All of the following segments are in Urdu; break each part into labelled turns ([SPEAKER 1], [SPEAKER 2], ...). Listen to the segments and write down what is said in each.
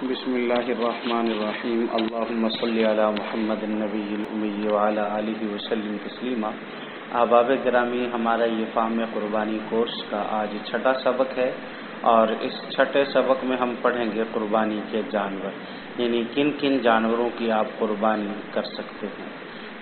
[SPEAKER 1] بسم اللہ الرحمن الرحیم اللہم صلی علی محمد النبی الامی وعلی آلہ وسلم تسلیما۔ احباب گرامی، ہمارا یہ فہم قربانی کورس کا آج چھٹا سبق ہے، اور اس چھٹے سبق میں ہم پڑھیں گے قربانی کے جانور، یعنی کن کن جانوروں کی آپ قربانی کر سکتے ہیں۔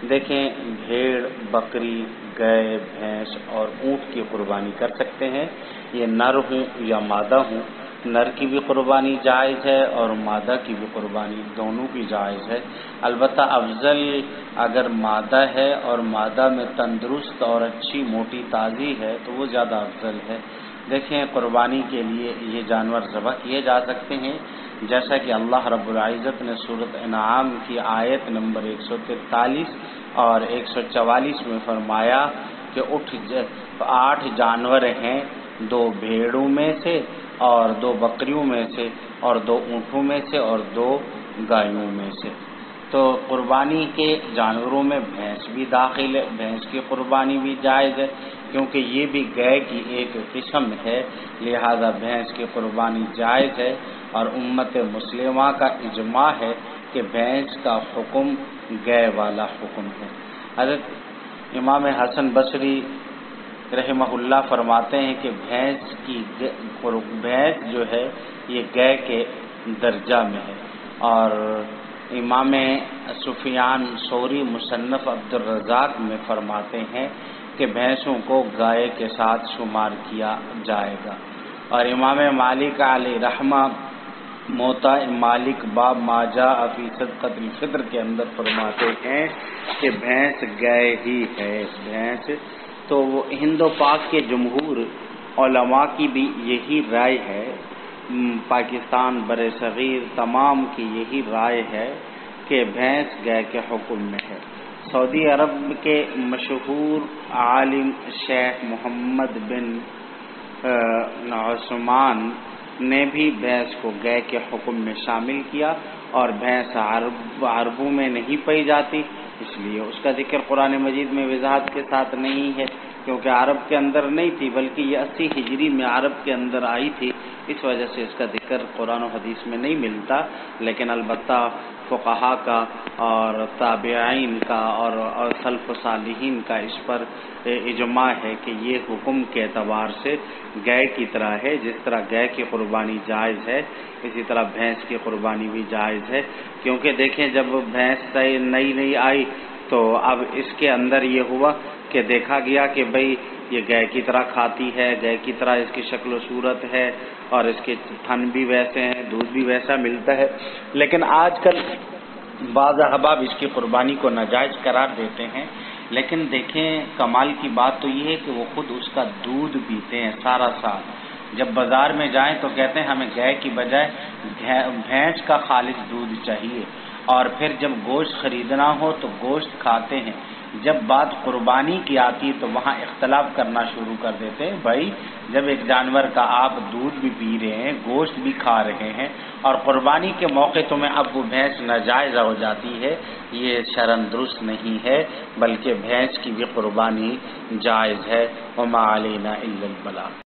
[SPEAKER 1] دیکھیں، بھیڑ، بکری، گائے، بھینس اور اونٹ کی قربانی کر سکتے ہیں، یہ نر ہوں یا مادہ ہوں۔ نر کی بھی قربانی جائز ہے اور مادہ کی بھی قربانی، دونوں کی جائز ہے۔ البتہ افضل اگر مادہ ہے اور مادہ میں تندرست اور اچھی موٹی تازی ہے تو وہ زیادہ افضل ہے۔ دیکھیں، قربانی کے لیے یہ جانور ذبح کیے جا سکتے ہیں، جیسا کہ اللہ رب العزت نے سورۃ انعام کی آیت نمبر 143 اور 144 میں فرمایا کہ 8 جانور ہیں، 2 بھیڑوں میں سے اور 2 بکریوں میں سے اور 2 اونٹوں میں سے اور 2 گایوں میں سے۔ تو قربانی کے جانوروں میں بھینس بھی داخل ہے، بھینس کی قربانی بھی جائز ہے، کیونکہ یہ بھی گائے کی ایک قسم ہے، لہذا بھینس کی قربانی جائز ہے۔ اور امت مسلمہ کا اجماع ہے کہ بھینس کا حکم گائے والا حکم ہے۔ حضرت امام حسن بصری رحمہ اللہ فرماتے ہیں کہ بھینس جو ہے یہ گائے کے درجہ میں ہے، اور امام سفیان ثوری مصنف عبد الرزاق میں فرماتے ہیں کہ بھینسوں کو گائے کے ساتھ شمار کیا جائے گا۔ اور امام مالک علیہ رحمہ موطا مالک باب ما جاء فی صدقۃ الفطر کے اندر فرماتے ہیں کہ بھینس گائے ہی ہے۔ بھینس تو وہ ہند و پاک کے جمہور علماء کی بھی یہی رائے ہے، پاکستان بر صغیر تمام کی یہی رائے ہے کہ بھینس گائے کے حکم میں ہے۔ سعودی عرب کے مشہور عالم شیخ محمد بن عثمان نے بھی بھینس کو گائے کے حکم میں شامل کیا، اور بھینس عربوں میں نہیں پائی جاتی، اس لیے اس کا ذکر قرآن مجید میں وضاحت کے ساتھ نہیں ہے، کیونکہ عرب کے اندر نہیں تھی، بلکہ یہ 80 ہجری میں عرب کے اندر آئی تھی، اس وجہ سے اس کا ذکر قرآن و حدیث میں نہیں ملتا۔ لیکن البتہ فقہا کا اور تابعین کا اور سلف صالحین کا اس پر اجماع ہے کہ یہ حکم کے اعتبار سے گائے کی طرح ہے، جس طرح گائے کی قربانی جائز ہے اسی طرح بھینس کی قربانی بھی جائز ہے۔ کیونکہ دیکھیں، جب بھینس نئی آئی تو اب اس کے اندر یہ ہوا کہ دیکھا گیا کہ بھئی یہ گائے کی طرح کھاتی ہے، گائے کی طرح اس کی شکل و صورت ہے، اور اس کے تھن بھی ویسے ہیں، دودھ بھی ویسا ملتا ہے۔ لیکن آج کل بعض احباب اس کی قربانی کو ناجائز قرار دیتے ہیں، لیکن دیکھیں کمال کی بات تو یہ ہے کہ وہ خود اس کا دودھ پیتے ہیں سارا سال۔ جب بازار میں جائیں تو کہتے ہیں ہمیں گائے کی بجائے بھینس کا خالص دودھ چاہیے، اور پھر جب گوشت خریدنا ہو تو گوشت کھاتے ہیں۔ جب بات قربانی کی آتی تو وہاں اختلاف کرنا شروع کر دیتے ہیں، بھائی جب ایک جانور کا آپ دودھ بھی پی رہے ہیں، گوشت بھی کھا رہے ہیں، اور قربانی کے موقع تو میں اب وہ بھینس ناجائز ہو جاتی ہے، یہ شرعاً درست نہیں ہے، بلکہ بھینس کی بھی قربانی جائز ہے۔ وما علینا الا البلاغ۔